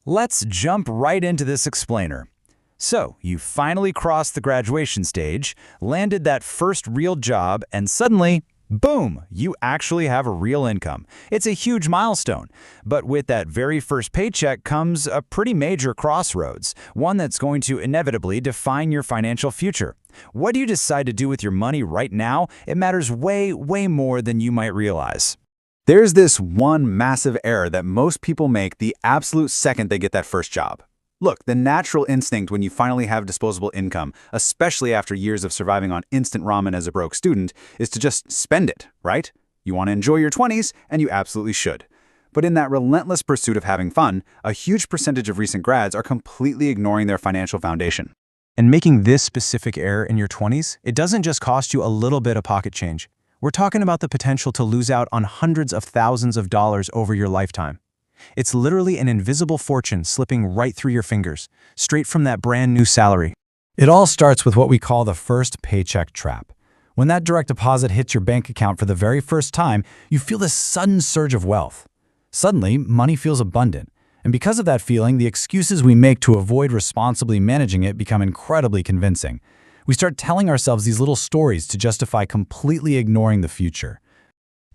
Let's jump right into this explainer. So, you finally crossed the graduation stage, landed that first real job, and suddenly, boom, you actually have a real income. It's a huge milestone. But with that very first paycheck comes a pretty major crossroads, one that's going to inevitably define your financial future. What do you decide to do with your money right now? It matters way, way more than you might realize. There's this one massive error that most people make the absolute second they get that first job. Look, the natural instinct when you finally have disposable income, especially after years of surviving on instant ramen as a broke student, is to just spend it, right? You want to enjoy your 20s, and you absolutely should. But in that relentless pursuit of having fun, a huge percentage of recent grads are completely ignoring their financial foundation. And making this specific error in your 20s, it doesn't just cost you a little bit of pocket change. We're talking about the potential to lose out on hundreds of thousands of dollars over your lifetime. It's literally an invisible fortune slipping right through your fingers, straight from that brand new salary. It all starts with what we call the first paycheck trap. When that direct deposit hits your bank account for the very first time, you feel this sudden surge of wealth. Suddenly, money feels abundant. And because of that feeling, the excuses we make to avoid responsibly managing it become incredibly convincing. We start telling ourselves these little stories to justify completely ignoring the future.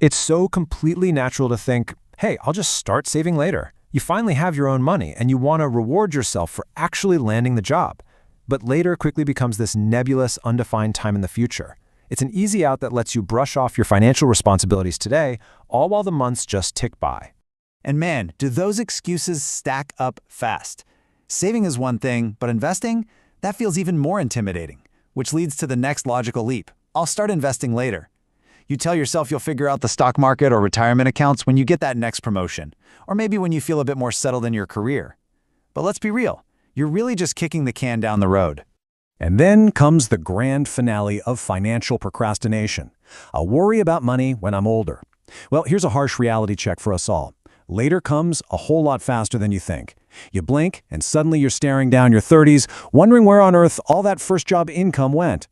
It's so completely natural to think, hey, I'll just start saving later. You finally have your own money and you want to reward yourself for actually landing the job. But later quickly becomes this nebulous, undefined time in the future. It's an easy out that lets you brush off your financial responsibilities today, all while the months just tick by. And man, do those excuses stack up fast. Saving is one thing, but investing? That feels even more intimidating. Which leads to the next logical leap. I'll start investing later. You tell yourself you'll figure out the stock market or retirement accounts when you get that next promotion, or maybe when you feel a bit more settled in your career. But let's be real, you're really just kicking the can down the road. And then comes the grand finale of financial procrastination. I'll worry about money when I'm older. Well, here's a harsh reality check for us all. Later comes a whole lot faster than you think. You blink, and suddenly you're staring down your 30s, wondering where on earth all that first job income went.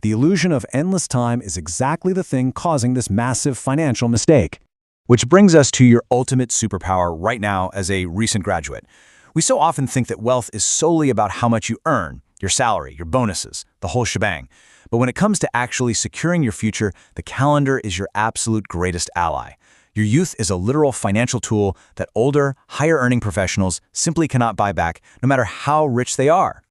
The illusion of endless time is exactly the thing causing this massive financial mistake. Which brings us to your ultimate superpower right now as a recent graduate. We so often think that wealth is solely about how much you earn, your salary, your bonuses, the whole shebang. But when it comes to actually securing your future, the calendar is your absolute greatest ally. Your youth is a literal financial tool that older, higher-earning professionals simply cannot buy back, no matter how rich they are.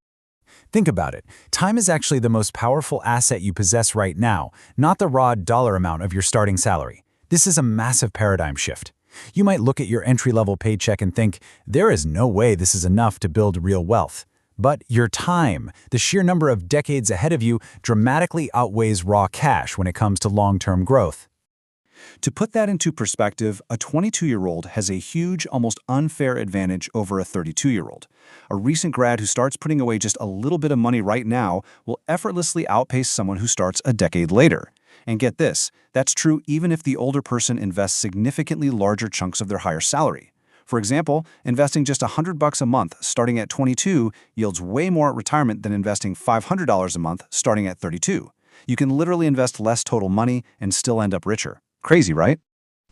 Think about it. Time is actually the most powerful asset you possess right now, not the raw dollar amount of your starting salary. This is a massive paradigm shift. You might look at your entry-level paycheck and think, there is no way this is enough to build real wealth. But your time, the sheer number of decades ahead of you, dramatically outweighs raw cash when it comes to long-term growth. To put that into perspective, a 22-year-old has a huge, almost unfair advantage over a 32-year-old. A recent grad who starts putting away just a little bit of money right now will effortlessly outpace someone who starts a decade later. And get this, that's true even if the older person invests significantly larger chunks of their higher salary. For example, investing just $100 a month starting at 22 yields way more at retirement than investing $500 a month starting at 32. You can literally invest less total money and still end up richer. Crazy, right?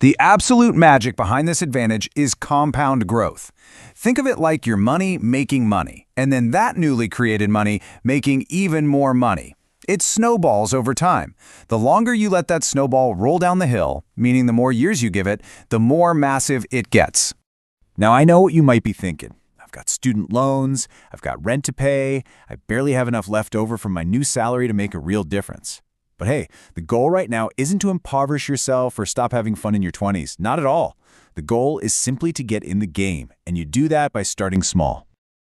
The absolute magic behind this advantage is compound growth. Think of it like your money making money, and then that newly created money making even more money. It snowballs over time. The longer you let that snowball roll down the hill, meaning the more years you give it, the more massive it gets. Now, I know what you might be thinking. I've got student loans, I've got rent to pay, I barely have enough left over from my new salary to make a real difference. But hey, the goal right now isn't to impoverish yourself or stop having fun in your 20s. Not at all. The goal is simply to get in the game, and you do that by starting small.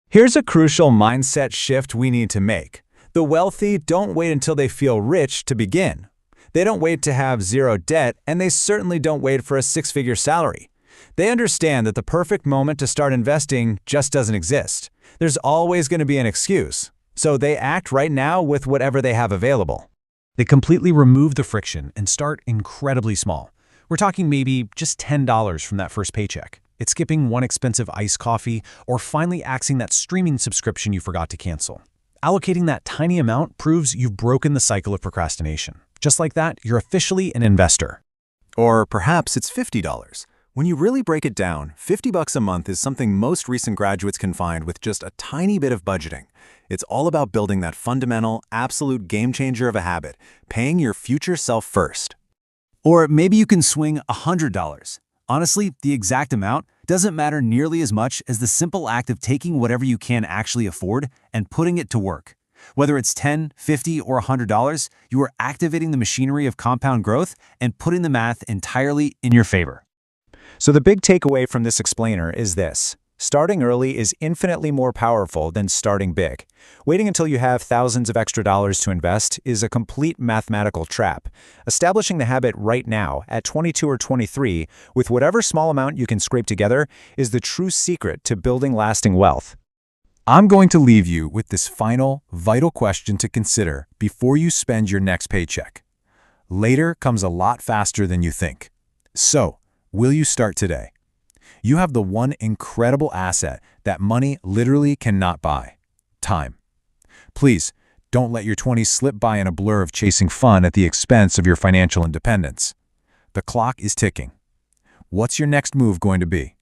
Here's a crucial mindset shift we need to make. The wealthy don't wait until they feel rich to begin. They don't wait to have zero debt, and they certainly don't wait for a six-figure salary. They understand that the perfect moment to start investing just doesn't exist. There's always going to be an excuse. So they act right now with whatever they have available. They completely remove the friction and start incredibly small. We're talking maybe just $10 from that first paycheck. It's skipping one expensive iced coffee or finally axing that streaming subscription you forgot to cancel. Allocating that tiny amount proves you've broken the cycle of procrastination. Just like that, you're officially an investor. Or perhaps it's $50. When you really break it down, $50 a month is something most recent graduates can find with just a tiny bit of budgeting. It's all about building that fundamental, absolute game changer of a habit, paying your future self first. Or maybe you can swing $100. Honestly, the exact amount doesn't matter nearly as much as the simple act of taking whatever you can actually afford and putting it to work. Whether it's $10, $50, or $100, you are activating the machinery of compound growth and putting the math entirely in your favor. So the big takeaway from this explainer is this. Starting early is infinitely more powerful than starting big. Waiting until you have thousands of extra dollars to invest is a complete mathematical trap. Establishing the habit right now, at 22 or 23, with whatever small amount you can scrape together, is the true secret to building lasting wealth. I'm going to leave you with this final, vital question to consider before you spend your next paycheck. Later comes a lot faster than you think. So, will you start today? You have the one incredible asset that money literally cannot buy: time. Please, don't let your 20s slip by in a blur of chasing fun at the expense of your financial independence. The clock is ticking. What's your next move going to be?